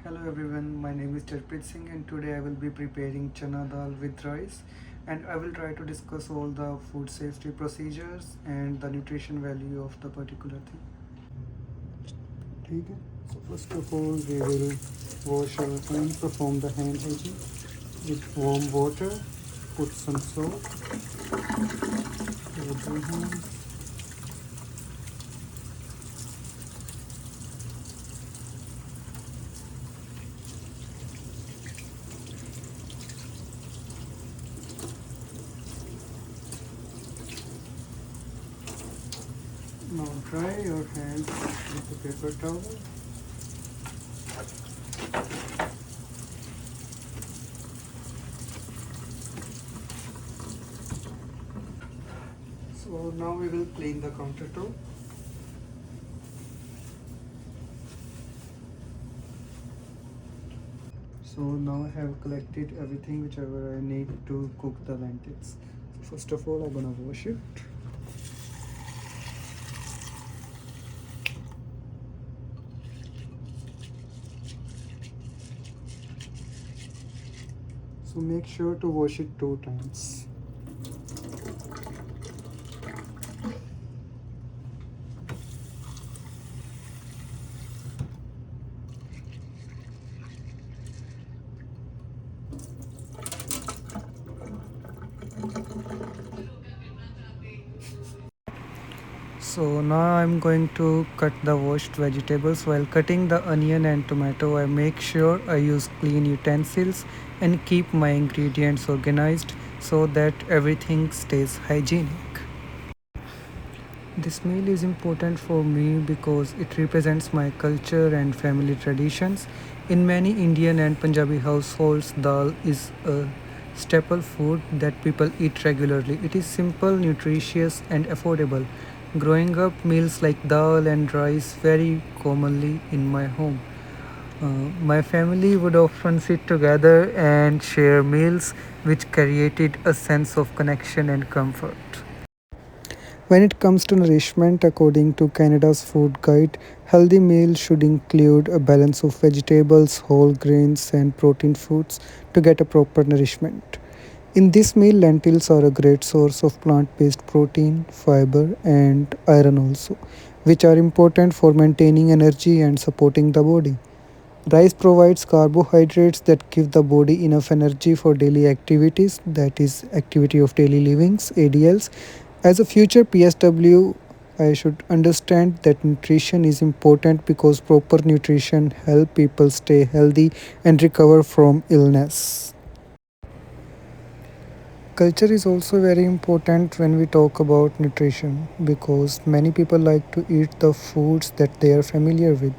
Hello everyone, my name is Jarpreet Singh and today I will be preparing chana dal with rice and I will try to discuss all the food safety procedures and the nutrition value of the particular thing. ठीक है. So first of all we will wash our hands, perform the hand hygiene with warm water, put some salt, rub your hands. Now dry your hands with a paper towel. So now we will clean the countertop. So now I have collected everything whichever I need to cook the lentils. First of all, I'm gonna wash it. So make sure to wash it 2 times. So now I'm going to cut the washed vegetables. While cutting the onion and tomato, I make sure I use clean utensils and keep my ingredients organized so that everything stays hygienic. This meal is important for me because it represents my culture and family traditions. In many Indian and Punjabi households, dal is a staple food that people eat regularly. It is simple, nutritious, and affordable. Growing up, meals like dal and rice very commonly in my home. My family would often sit together and share meals, which created a sense of connection and comfort. When it comes to nourishment, according to Canada's food guide, healthy meals should include a balance of vegetables, whole grains, and protein foods to get a proper nourishment. In this meal, lentils are a great source of plant based protein, fiber, and iron also, which are important for maintaining energy and supporting the body. Rice provides carbohydrates that give the body enough energy for daily activities, that is, activity of daily livings, ADLs. As a future PSW, I should understand that nutrition is important because proper nutrition help people stay healthy and recover from illness. Culture is also very important when we talk about nutrition because many people like to eat the foods that they are familiar with.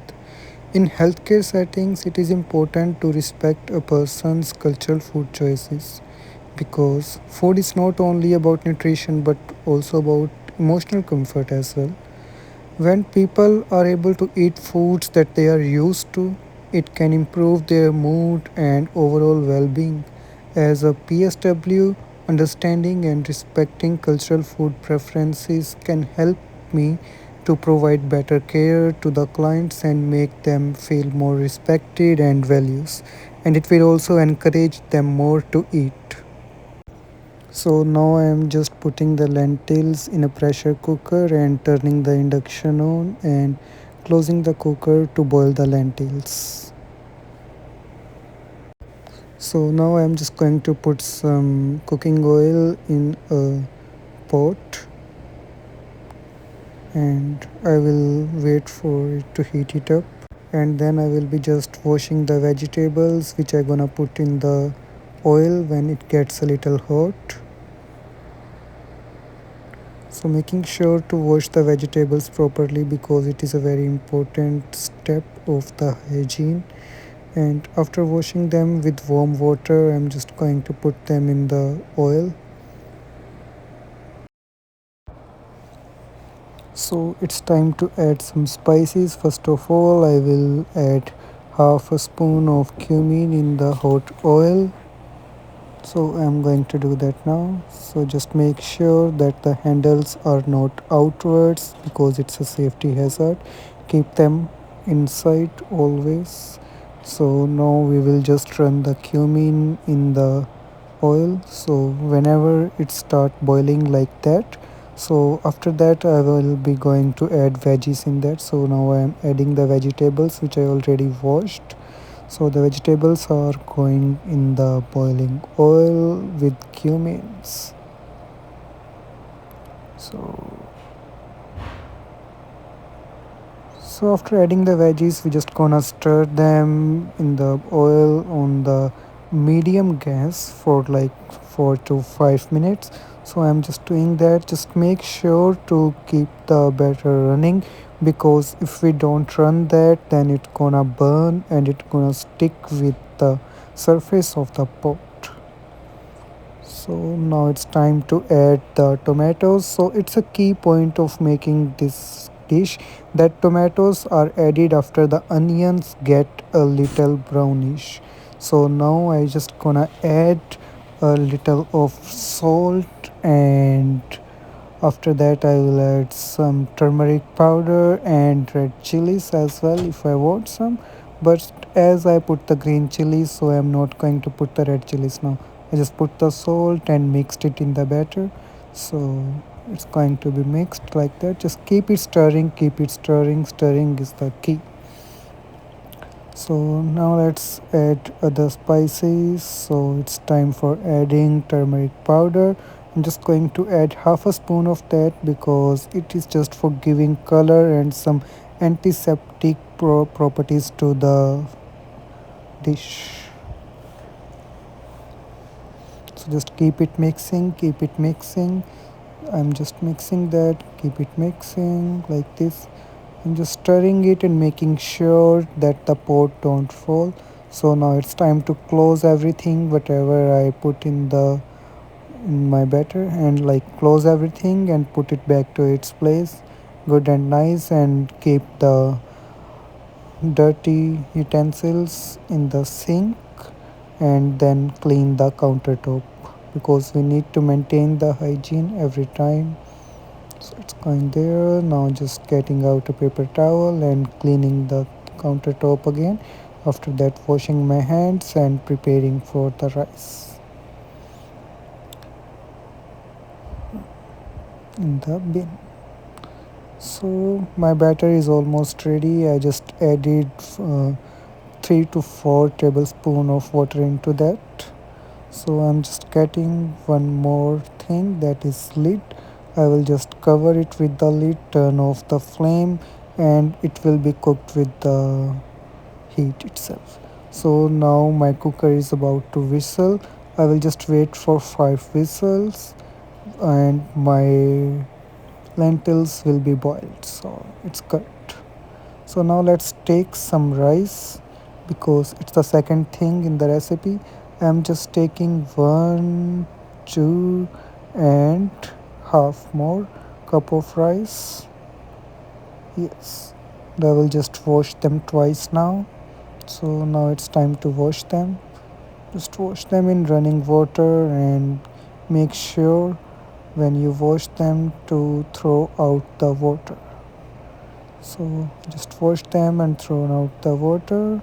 In healthcare settings, it is important to respect a person's cultural food choices because food is not only about nutrition but also about emotional comfort as well. When people are able to eat foods that they are used to, it can improve their mood and overall well being. As a PSW, understanding and respecting cultural food preferences can help me to provide better care to the clients and make them feel more respected and values. And it will also encourage them more to eat. So now I am just putting the lentils in a pressure cooker and turning the induction on and closing the cooker to boil the lentils. So now I am just going to put some cooking oil in a pot and I will wait for it to heat it up, and then I will be just washing the vegetables which I gonna put in the oil when it gets a little hot. So making sure to wash the vegetables properly because it is a very important step of the hygiene. And after washing them with warm water, I'm just going to put them in the oil. So it's time to add some spices. First of all, I will add half a spoon of cumin in the hot oil. So I'm going to do that now. So just make sure that the handles are not outwards because it's a safety hazard. Keep them inside always. So now we will just run the cumin in the oil. So whenever it start boiling like that, so after that I will be going to add veggies in that. So now I am adding the vegetables which I already washed. So the vegetables are going in the boiling oil with cumins. So after adding the veggies, we just gonna stir them in the oil on the medium gas for like 4 to 5 minutes. So I'm just doing that. Just make sure to keep the batter running, because if we don't run that, then it's gonna burn and it's gonna stick with the surface of the pot. So now it's time to add the tomatoes. So it's a key point of making this dish that tomatoes are added after the onions get a little brownish. So now I just gonna add a little of salt, and after that I will add some turmeric powder and red chilies as well if I want some. But as I put the green chilies, so I am not going to put the red chilies now. I just put the salt and mixed it in the batter. So it's going to be mixed like that. Just keep it stirring, keep it stirring. Stirring is the key. So now let's add other spices. So it's time for adding turmeric powder. I'm just going to add half a spoon of that because it is just for giving color and some antiseptic properties to the dish. So just keep it mixing, keep it mixing. I'm just mixing that, keep it mixing like this. I'm just stirring it and making sure that the pot don't fall. So now it's time to close everything whatever I put in my batter, and like close everything and put it back to its place good and nice, and keep the dirty utensils in the sink, and then clean the countertop because we need to maintain the hygiene every time. So it's going there. Now just getting out a paper towel and cleaning the countertop again. After that, washing my hands and preparing for the rice in the bin. So my batter is almost ready. I just added 3 to 4 tablespoons of water into that. So I'm just getting one more thing, that is lid. I will just cover it with the lid, turn off the flame, and it will be cooked with the heat itself. So now my cooker is about to whistle. I will just wait for 5 whistles and my lentils will be boiled. So it's good. So now let's take some rice because it's the second thing in the recipe. I'm just taking 1, 2 and half more cup of rice. Yes, I will just wash them twice now. So now it's time to wash them. Just wash them in running water and make sure when you wash them to throw out the water. So just wash them and throw out the water.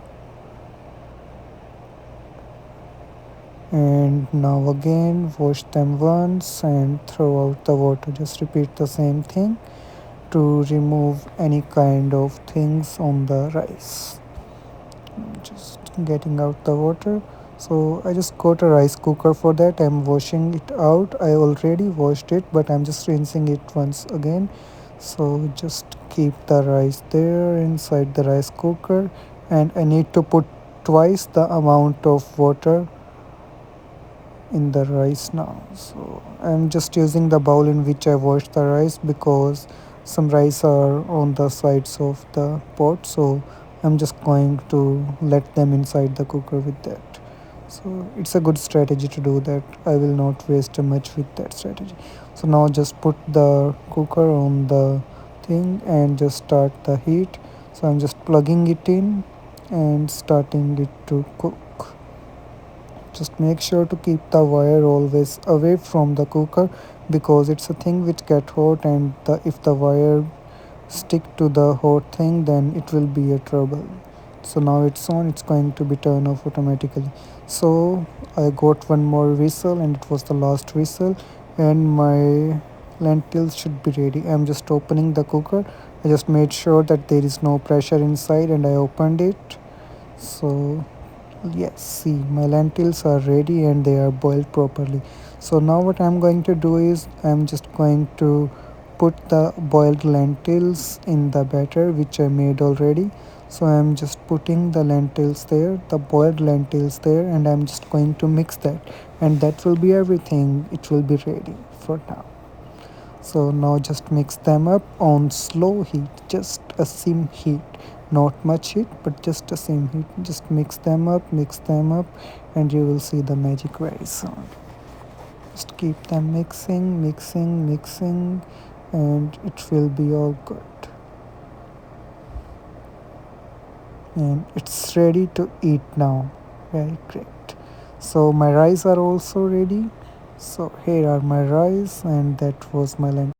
And now again wash them once and throw out the water. Just repeat the same thing to remove any kind of things on the rice. Just getting out the water. So I just got a rice cooker for that. I'm washing it out. I already washed it, but I'm just rinsing it once again. So just keep the rice there inside the rice cooker, and I need to put twice the amount of water in the rice now. So I'm just using the bowl in which I washed the rice because some rice are on the sides of the pot. So I'm just going to let them inside the cooker with that. So it's a good strategy to do that. I will not waste much with that strategy. So now just put the cooker on the thing and just start the heat. So I'm just plugging it in and starting it to cook. Just make sure to keep the wire always away from the cooker because it's a thing which get hot, and if the wire stick to the hot thing, then it will be a trouble. So now it's on, it's going to be turned off automatically. So I got one more whistle and it was the last whistle, and my lentils should be ready. I'm just opening the cooker. I just made sure that there is no pressure inside and I opened it. So yes, see, my lentils are ready and they are boiled properly. So now what I'm going to do is I'm just going to put the boiled lentils in the batter which I made already. So I'm just putting the lentils there, the boiled lentils there, and I'm just going to mix that, and that will be everything. It will be ready for now. So now just mix them up on slow heat, just a sim heat, not much heat, but just a sim heat. Just mix them up, and you will see the magic very soon. Just keep them mixing, and it will be all good. And it's ready to eat now. Very great. So my rice are also ready. So here are my rice, and that was my lentils.